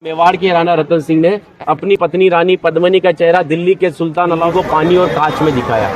मेवाड़ के राणा रतन सिंह ने अपनी पत्नी रानी पद्मिनी का चेहरा दिल्ली के सुल्तान अलाउद्दीन को पानी और कांच में दिखाया,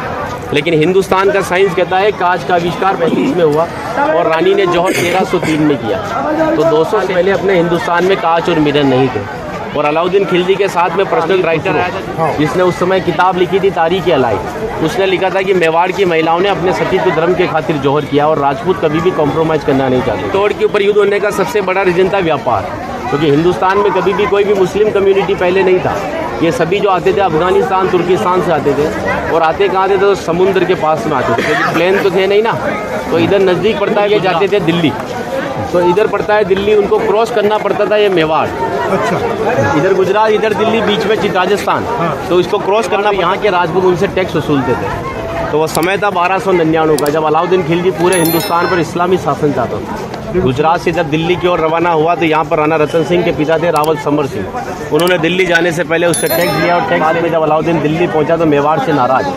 लेकिन हिंदुस्तान का साइंस कहता है कांच का आविष्कार 35 में हुआ और रानी ने जौहर 1303 में किया। तो 200 से पहले अपने हिंदुस्तान में कांच और मिरर नहीं थे। और अलाउद्दीन खिलजी के साथ में पर्सनल राइटर आया जिसने उस समय किताब लिखी थी तारीख अलाई। उसने लिखा था कि मेवाड़ की महिलाओं ने अपने सतीत्व धर्म के खातिर जौहर किया और राजपूत कभी भी कॉम्प्रोमाइज़ करना नहीं चाहते। तोड़ के ऊपर युद्ध होने का सबसे बड़ा रीजन था व्यापार, क्योंकि हिंदुस्तान में कभी भी कोई भी मुस्लिम कम्युनिटी पहले नहीं था। ये सभी जो आते थे अफगानिस्तान तुर्किस्तान से आते थे और आते कहाँ थे तो समुद्र के पास में आते थे, क्योंकि प्लेन तो थे नहीं ना। तो इधर नज़दीक पड़ता है ये जाते थे दिल्ली, तो इधर पड़ता है दिल्ली, उनको क्रॉस करना पड़ता था ये मेवाड़। अच्छा, इधर गुजरात इधर दिल्ली बीच में राजस्थान। तो इसको क्रॉस करना, यहाँ के राजपूत उनसे टैक्स वसूलते थे। तो वो समय था 1299 का, जब अलाउद्दीन खिलजी पूरे हिंदुस्तान पर इस्लामी शासन चाहता था। गुजरात से जब दिल्ली की ओर रवाना हुआ तो यहाँ पर राणा रतन सिंह के पिता थे रावल समर सिंह। उन्होंने दिल्ली जाने से पहले उससे टैक्स लिया और टैक्स में जब अलाउद्दीन दिल्ली पहुँचा तो मेवाड़ से नाराज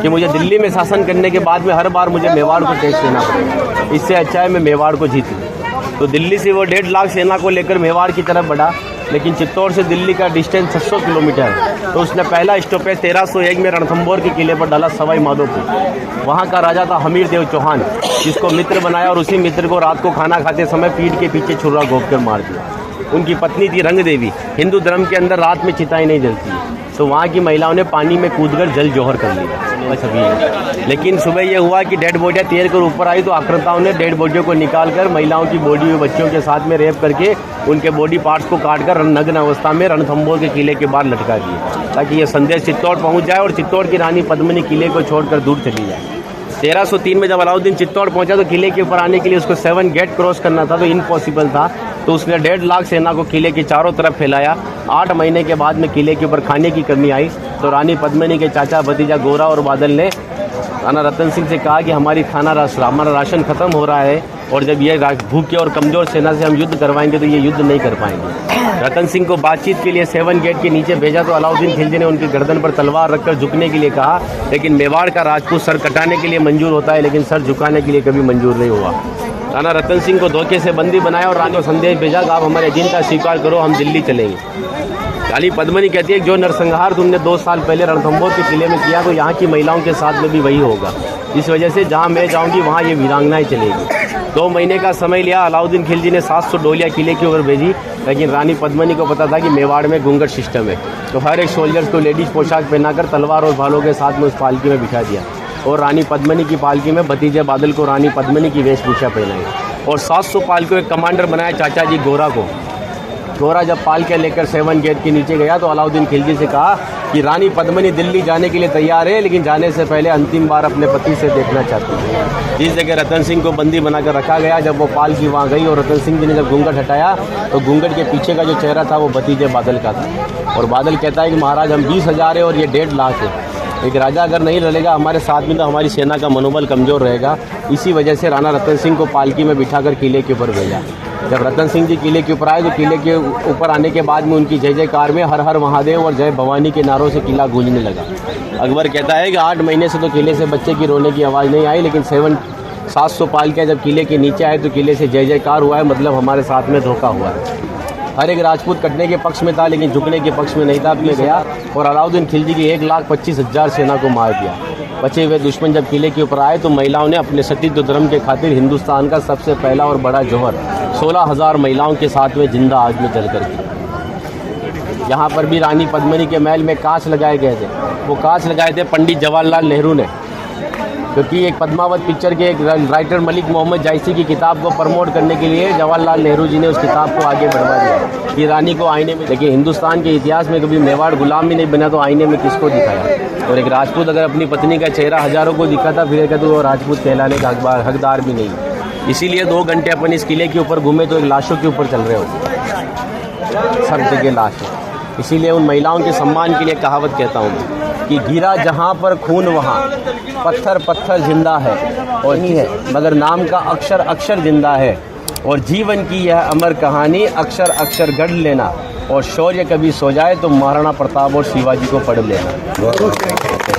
कि मुझे दिल्ली में शासन करने के बाद में हर बार मुझे मेवाड़ को टैक्स देना पड़ेगा, इससे अच्छा है मैं मेवाड़ को जीत लूँ। तो दिल्ली से वो 1.5 लाख सेना को लेकर मेवाड़ की तरफ बढ़ा, लेकिन चित्तौड़ से दिल्ली का डिस्टेंस 600 किलोमीटर है। तो उसने पहला स्टॉपेज 1301 में रणथंभौर के किले पर डाला, सवाई माधोपुर। वहाँ का राजा था हमीर देव चौहान, जिसको मित्र बनाया और उसी मित्र को रात को खाना खाते समय पीठ के पीछे छुरा घोंप कर मार दिया। उनकी पत्नी थी रंग देवी। हिंदू धर्म के अंदर रात में चिताएं नहीं जलती है, तो वहाँ की महिलाओं ने पानी में कूदकर जल जौहर कर लिया। बस अभी लेकिन सुबह ये हुआ कि डेड बॉडियाँ तैर कर ऊपर आई तो आक्रांताओं ने डेड बॉडियों को निकालकर महिलाओं की बॉडी और बच्चों के साथ में रेप करके उनके बॉडी पार्ट्स को काटकर नग्न अवस्था में रणथंभौर के किले के बाहर लटका दिए, ताकि ये संदेश चित्तौड़ पहुँच जाए और चित्तौड़ की रानी पद्मिनी किले को छोड़कर दूर चली जाए। 1303 में जब अलाउद्दीन चित्तौड़ पहुंचा तो किले के ऊपर आने के लिए उसको 7 गेट क्रॉस करना था, तो इम्पॉसिबल था। तो उसने 1.5 लाख सेना को किले के चारों तरफ फैलाया। 8 महीने के बाद में किले के ऊपर खाने की कमी आई तो रानी पद्मिनी के चाचा भतीजा गोरा और बादल ने राणा रतन सिंह से कहा कि हमारा राशन खत्म हो रहा है और जब ये भूखे और कमज़ोर सेना से हम युद्ध करवाएंगे तो ये युद्ध नहीं कर पाएंगे। रतन सिंह को बातचीत के लिए 7 गेट के नीचे भेजा तो अलाउद्दीन खिलजी ने उनकी गर्दन पर तलवार रखकर झुकने के लिए कहा, लेकिन मेवाड़ का राजपूत सर कटाने के लिए मंजूर होता है लेकिन सर झुकाने के लिए कभी मंजूर नहीं हुआ। राणा रतन सिंह को धोखे से बंदी बनाया और रानी को संदेश भेजा कि आप हमारे एजेंट स्वीकार करो, हम दिल्ली चलेंगे। रानी पद्मिनी कहती है कि जो नरसंहार तुमने 2 साल पहले रणथंभौर के किले में किया तो यहाँ की महिलाओं के साथ में भी वही होगा। इस वजह से जहाँ मैं जाऊँगी वहाँ ये वीरांगनाएं चलेगी। 2 महीने का समय लिया। अलाउद्दीन खिलजी ने 700 डोलियाँ किले के ऊपर भेजी, लेकिन रानी पद्मिनी को पता था कि मेवाड़ में घूंघट सिस्टम है, तो हर एक सोल्जर्स को लेडीज पोशाक पहनाकर तलवार और भालों के साथ में उस पालकी में बिठा दिया और रानी पद्मिनी की पालकी में भतीजे बादल को रानी पद्मिनी की वेशभूषा पहनाई और 700 पालकियों एक कमांडर बनाया चाचा जी गोरा को। गोरा जब पालकियाँ लेकर 7 गेट के नीचे गया तो अलाउद्दीन खिलजी से कहा कि रानी पद्मिनी दिल्ली जाने के लिए तैयार है, लेकिन जाने से पहले अंतिम बार अपने पति से देखना चाहती है। जिस जगह रतन सिंह को बंदी बनाकर रखा गया, जब वो पालकी वहाँ गई और रतन सिंह जी ने जब घूंघट हटाया तो घूंघट के पीछे का जो चेहरा था वो भतीजे बादल का था। और बादल कहता है कि महाराज हम 20,000 है और ये 1.5 लाख है, एक राजा अगर नहीं लड़ेगा हमारे साथ में तो हमारी सेना का मनोबल कमज़ोर रहेगा। इसी वजह से राणा रतन सिंह को पालकी में बिठाकर किले के ऊपर भेजा। जब रतन सिंह जी किले के ऊपर आए तो किले के ऊपर आने के बाद में उनकी जय जयकार में हर हर महादेव और जय भवानी के नारों से किला गूंजने लगा। अकबर कहता है कि 8 महीने से तो किले से बच्चे की रोने की आवाज़ नहीं आई, लेकिन 700 पालकियाँ जब किले के नीचे आए तो किले से जय जयकार हुआ है, मतलब हमारे साथ में धोखा हुआ है। हर एक राजपूत कटने के पक्ष में था लेकिन झुकने के पक्ष में नहीं था। अपने गया और अलाउद्दीन खिलजी की 1,25,000 सेना को मार दिया। बचे हुए दुश्मन जब किले के ऊपर आए तो महिलाओं ने अपने सतीत्व धर्म के खातिर हिंदुस्तान का सबसे पहला और बड़ा जौहर 16,000 महिलाओं के साथ में जिंदा आग में जलकर किया। यहाँ पर भी रानी पद्मिनी के महल में कांच लगाए गए थे। वो कांच लगाए थे पंडित जवाहरलाल नेहरू ने, क्योंकि एक पद्मावत पिक्चर के एक राइटर मलिक मोहम्मद जायसी की किताब को प्रमोट करने के लिए जवाहरलाल नेहरू जी ने उस किताब को आगे बढ़वा दिया कि रानी को आईने में। लेकिन हिंदुस्तान के इतिहास में कभी मेवाड़ गुलाम ही नहीं बना, तो आईने में किसको दिखाया? और एक राजपूत अगर अपनी पत्नी का चेहरा हज़ारों को दिखाता फिर कहते तो वो राजपूत कहलाने का हकदार भी नहीं। इसीलिए 2 घंटे अपन इस किले के ऊपर घूमे तो एक लाशों के ऊपर चल रहे हो, सब जगह लाश है। इसीलिए उन महिलाओं के सम्मान के लिए कहावत कहता हूँ कि गिरा जहाँ पर खून वहाँ पत्थर पत्थर जिंदा है और नहीं है, मगर नाम का अक्षर अक्षर जिंदा है। और जीवन की यह अमर कहानी अक्षर अक्षर गढ़ लेना और शौर्य कभी सो जाए तो महाराणा प्रताप और शिवाजी को पढ़ लेना।